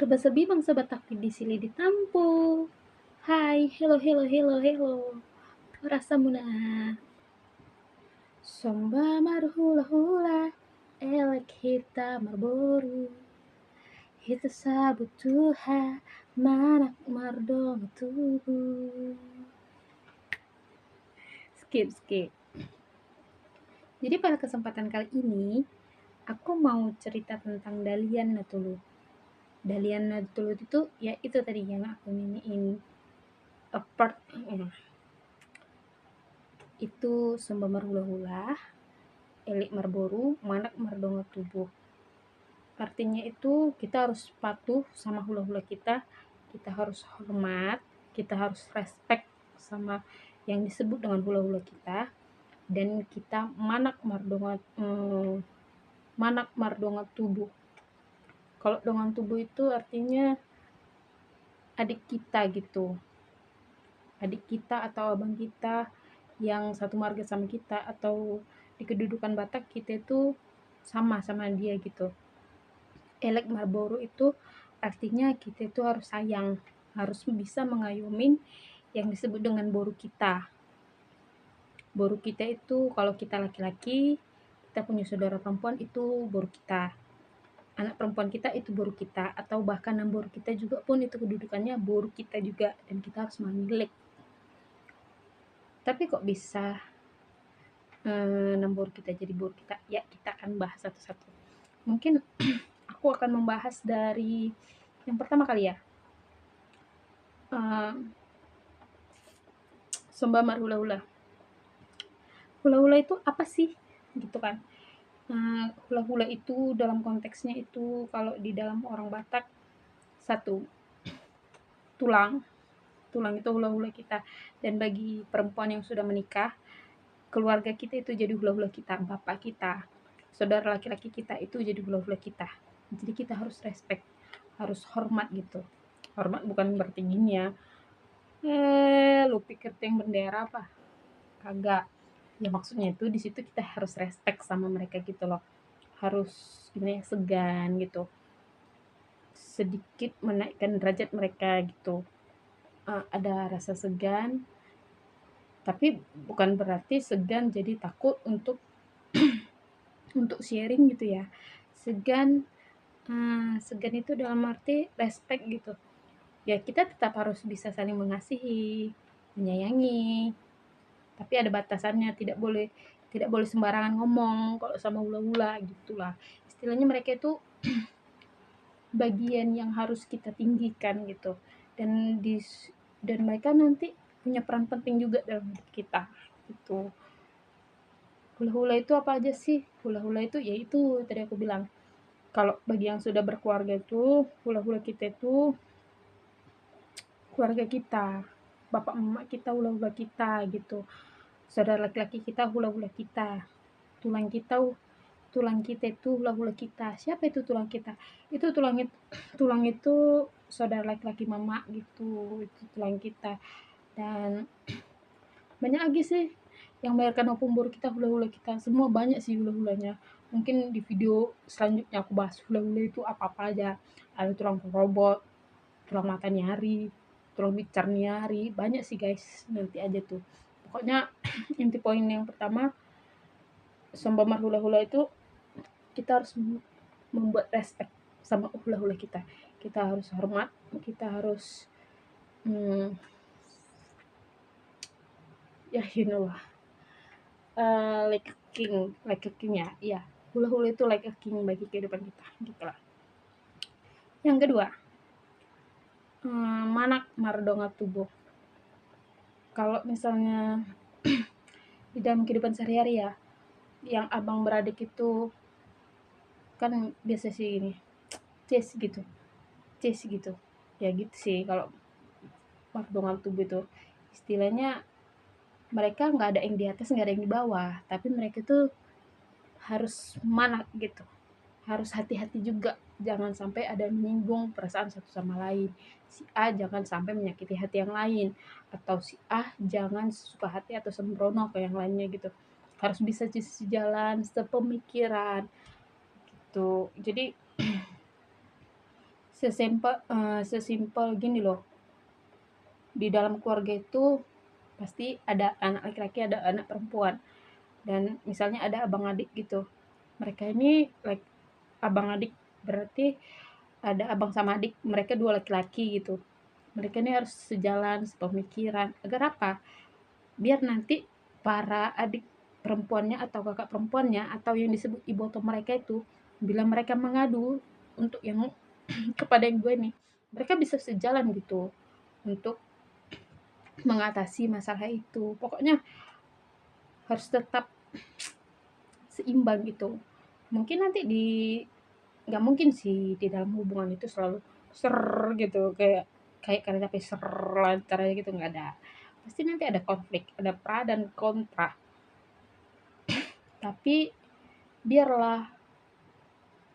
Serba-serbi bangsa Batak di sini ditampu. Hai, hello, hello, hello, hello. Rasa muna. Somba marhula-hula, elek hita marboru. Hita sabut tuha, manak mardong tubuh. Skip. Jadi pada kesempatan kali ini, aku mau cerita tentang Dalian Natuluut. Dalian Natuluut itu, ya itu tadi yang aku nyanyiin part itu Sumba marhula-hula, elik marboru, manak mardonga tubuh. Artinya itu kita harus patuh sama hula-hula kita harus hormat, kita harus respect sama yang disebut dengan hula-hula kita, dan kita manak mardonga tubuh. Kalau dongan tubuh itu artinya adik kita gitu, adik kita atau abang kita yang satu marga sama kita, atau di kedudukan Batak kita itu sama dia gitu. Elek marboru itu artinya kita itu harus sayang, harus bisa mengayomin yang disebut dengan boru kita. Boru kita itu kalau kita laki-laki, kita punya saudara perempuan itu boru kita. Anak perempuan kita itu boru kita, atau bahkan boru kita juga pun itu kedudukannya boru kita juga, dan kita harus memilih. Tapi kok bisa boru kita jadi boru kita? Ya, kita akan bahas satu-satu. Mungkin aku akan membahas dari yang pertama kali ya. Sumba marhula-hula. Hula-hula itu apa sih? Gitu kan. Hula-hula itu dalam konteksnya itu kalau di dalam orang Batak, satu, tulang itu hula-hula kita. Dan bagi perempuan yang sudah menikah, keluarga kita itu jadi hula-hula kita, bapak kita, saudara laki-laki kita itu jadi hula-hula kita. Jadi kita harus respect, harus hormat gitu. Hormat bukan berarti gini ya, lu pikir yang bendera apa? Kagak. Ya maksudnya itu di situ kita harus respect sama mereka gitu loh. Harus gimana ya, segan gitu. Sedikit menaikkan derajat mereka gitu. Ada rasa segan, tapi bukan berarti segan jadi takut untuk sharing gitu ya. Segan itu dalam arti respect gitu. Ya kita tetap harus bisa saling mengasihi, menyayangi, tapi ada batasannya, tidak boleh sembarangan ngomong kalau sama hula-hula gitulah. Istilahnya mereka itu bagian yang harus kita tinggikan gitu, dan mereka nanti punya peran penting juga dalam hidup kita gitu. Hula-hula itu apa aja sih? Hula-hula itu yaitu tadi aku bilang, kalau bagi yang sudah berkeluarga itu hula-hula kita itu keluarga kita, bapak emak kita hula-hula kita gitu, saudara laki-laki kita hula-hula kita, tulang kita itu hula-hula kita. Siapa itu tulang kita? Itu tulang itu saudara laki-laki mama gitu, itu tulang kita. Dan banyak lagi sih yang bayarkan opung boru kita, hula-hula kita. Semua banyak sih hula-hulanya. Mungkin di video selanjutnya aku bahas hula-hula itu apa-apa aja. Ada tulang robot, tulang mata nyari, tulang bicar nyari, banyak sih guys, nanti aja tuh. Pokoknya inti poin yang pertama, sembamar hula-hula itu kita harus membuat respect sama hula-hula kita. Kita harus hormat, kita harus ya you know lah, like a king ya. Hula-hula itu like a king bagi kehidupan kita gitu lah. Yang kedua, manak mardonga tubuh. Kalau misalnya di dalam kehidupan sehari-hari ya, yang abang beradik itu kan biasa sih ini cis gitu ya gitu sih. Kalau mardonga tubuh itu istilahnya mereka nggak ada yang di atas, nggak ada yang di bawah, tapi mereka tuh harus manak gitu, harus hati-hati juga, jangan sampai ada menyinggung perasaan satu sama lain. Si A jangan sampai menyakiti hati yang lain, atau si A jangan suka hati atau sembrono ke yang lainnya gitu. Harus bisa sejalan, sepemikiran gitu. Jadi sesimpel gini loh, di dalam keluarga itu pasti ada anak laki-laki, ada anak perempuan, dan misalnya ada abang adik gitu. Mereka ini abang adik, berarti ada abang sama adik, mereka dua laki-laki gitu. Mereka ini harus sejalan, sepemikiran. Agar apa? Biar nanti para adik perempuannya atau kakak perempuannya atau yang disebut ibu atau mereka itu, bila mereka mengadu untuk yang kepada yang gue nih, mereka bisa sejalan gitu untuk mengatasi masalah itu. Pokoknya harus tetap seimbang gitu. Mungkin nanti nggak mungkin sih di dalam hubungan itu selalu ser gitu, kayak kereta api ser lancar aja gitu, nggak ada. Pasti nanti ada konflik, ada pro dan kontra. Tapi biarlah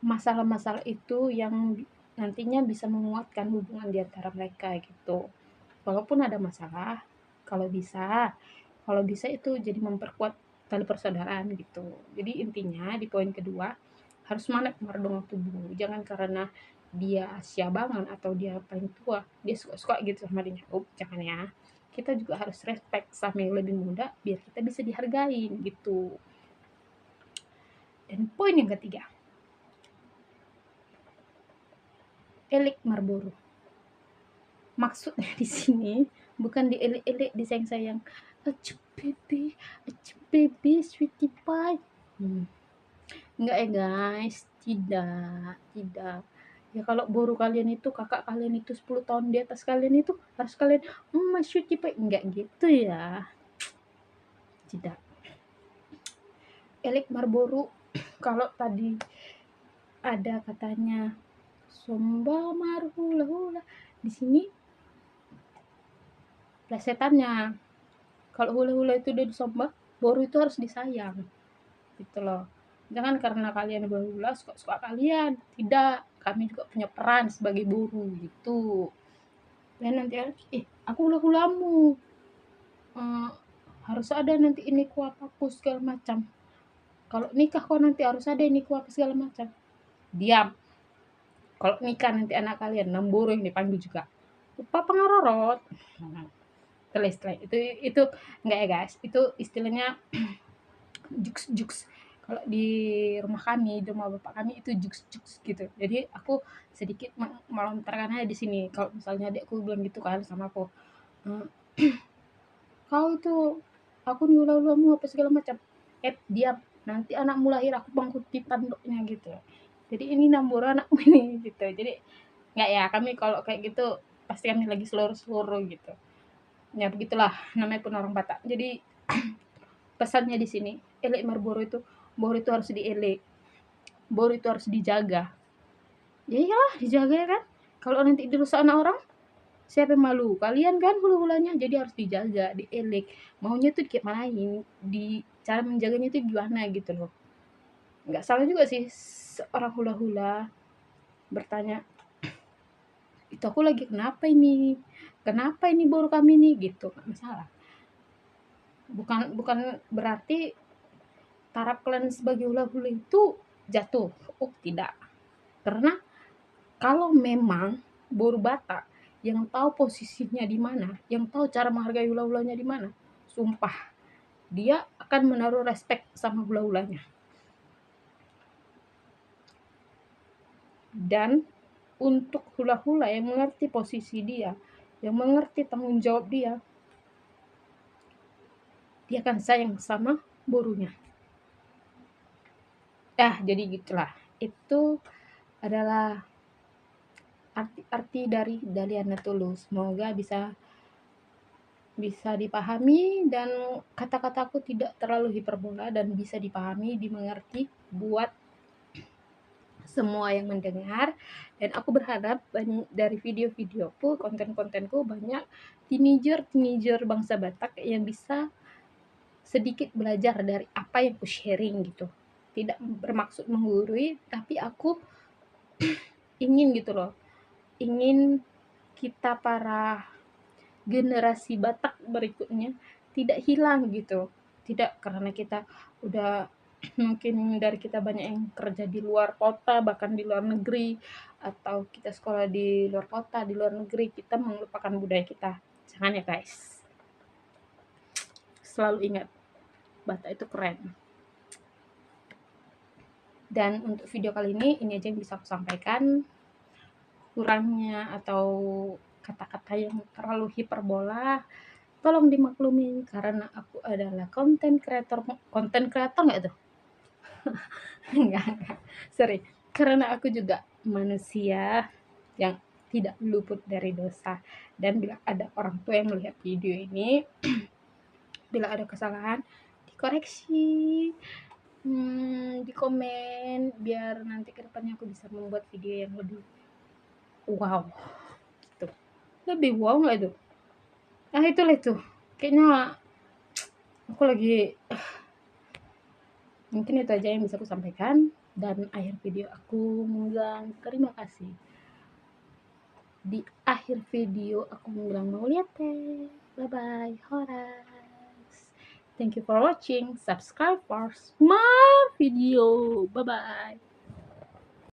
masalah-masalah itu yang nantinya bisa menguatkan hubungan di antara mereka gitu. Walaupun ada masalah, kalau bisa itu jadi memperkuat tali persaudaraan gitu. Jadi intinya di poin kedua, harus semangat meredam tubuh. Jangan karena dia siabangan atau dia paling tua, dia suka-suka gitu sama dia. Jangan ya. Kita juga harus respect sama yang lebih muda biar kita bisa dihargain gitu. Dan poin yang ketiga, elik Marlboro. Maksudnya di sini bukan dielik-elik, disayang-sayang. Acu baby, sweetie pie. Enggak ya guys, tidak. Ya kalau boru kalian itu, kakak kalian itu 10 tahun di atas kalian itu, harus kalian, sweetie pie. Enggak gitu ya. Tidak. Elik Marlboro, kalau tadi ada katanya somba marhula hula, di sini plesetannya. Kalau hula-hula itu udah disomba, boru itu harus disayang. Gitu loh. Jangan karena kalian berhula suka-suka kalian. Tidak, kami juga punya peran sebagai boru gitu. Dan nanti aku hula-hulamu. Harus ada nanti ini kuapaku segala macam. Kalau nikah kok nanti harus ada ini kuapa segala macam. Diam. Kalau nikah nanti anak kalian nemburu yang dipanggil juga. Papa ngarorot. Setelah itu enggak ya guys, itu istilahnya juks kalau di rumah kami, di rumah bapak kami itu juks gitu. Jadi aku sedikit melontarkan aja di sini. Kalau misalnya adekku bilang gitu kan sama aku, kau itu aku nyulah-nyulahmu apa segala macam, diam, nanti anakmu lahir aku bangkut di tanduknya gitu. Jadi ini nambur anakmu ini gitu. Jadi nggak ya, kami kalau kayak gitu pasti kami lagi seluruh gitu. Ya begitulah, namanya pun orang Batak. Jadi pesannya di sini, elek Marlboro itu, boru itu harus dielek, boru itu harus dijaga. Ya iyalah, dijaga ya kan. Kalau nanti dirusak anak orang, siapa yang malu? Kalian kan hula-hulanya, jadi harus dijaga, dielek. Maunya tuh kayak manain, di cara menjaganya itu gimana gitu loh. Nggak salah juga sih seorang hula-hula bertanya, itu aku lagi kenapa ini boru kami nih gitu, nggak masalah. Bukan berarti taraf kalian sebagai hula-hula itu jatuh. Oh tidak, karena kalau memang boru Batak yang tahu posisinya di mana, yang tahu cara menghargai hula-hulanya di mana, sumpah dia akan menaruh respect sama hula-hulanya. Dan untuk hula-hula yang mengerti posisi dia, yang mengerti tanggung jawab dia akan sayang sama borunya. Jadi gitulah. Itu adalah arti dari Daliana Tulus. Semoga bisa dipahami dan kata-kataku tidak terlalu hiperbola dan bisa dipahami, dimengerti buat semua yang mendengar. Dan aku berharap dari video-videoku, konten-kontenku, banyak teenager bangsa Batak yang bisa sedikit belajar dari apa yang aku sharing gitu. Tidak bermaksud menggurui, tapi aku ingin gitu loh, ingin kita para generasi Batak berikutnya tidak hilang gitu. Tidak karena kita udah Mungkin dari kita banyak yang kerja di luar kota, bahkan di luar negeri, atau kita sekolah di luar kota, di luar negeri, kita melupakan budaya kita. Jangan ya guys. Selalu ingat, Batak itu keren. Dan untuk video kali ini aja yang bisa aku sampaikan. Kurangnya atau kata-kata yang terlalu hiperbola, tolong dimaklumin karena aku adalah konten kreator nggak tuh? Enggak, sorry. Karena aku juga manusia yang tidak luput dari dosa. Dan bila ada orang tua yang melihat video ini, bila ada kesalahan, dikoreksi, di komen, biar nanti kedepannya aku bisa membuat video yang lebih wow. Gitu. Lebih wow nggak itu? Nah itulah itu. Kayaknya aku lagi mungkin itu aja yang bisa aku sampaikan, dan akhir video aku bilang terima kasih. Di akhir video aku bilang mau lihat teh. Bye bye, Horas. Thank you for watching. Subscribe for more video. Bye bye.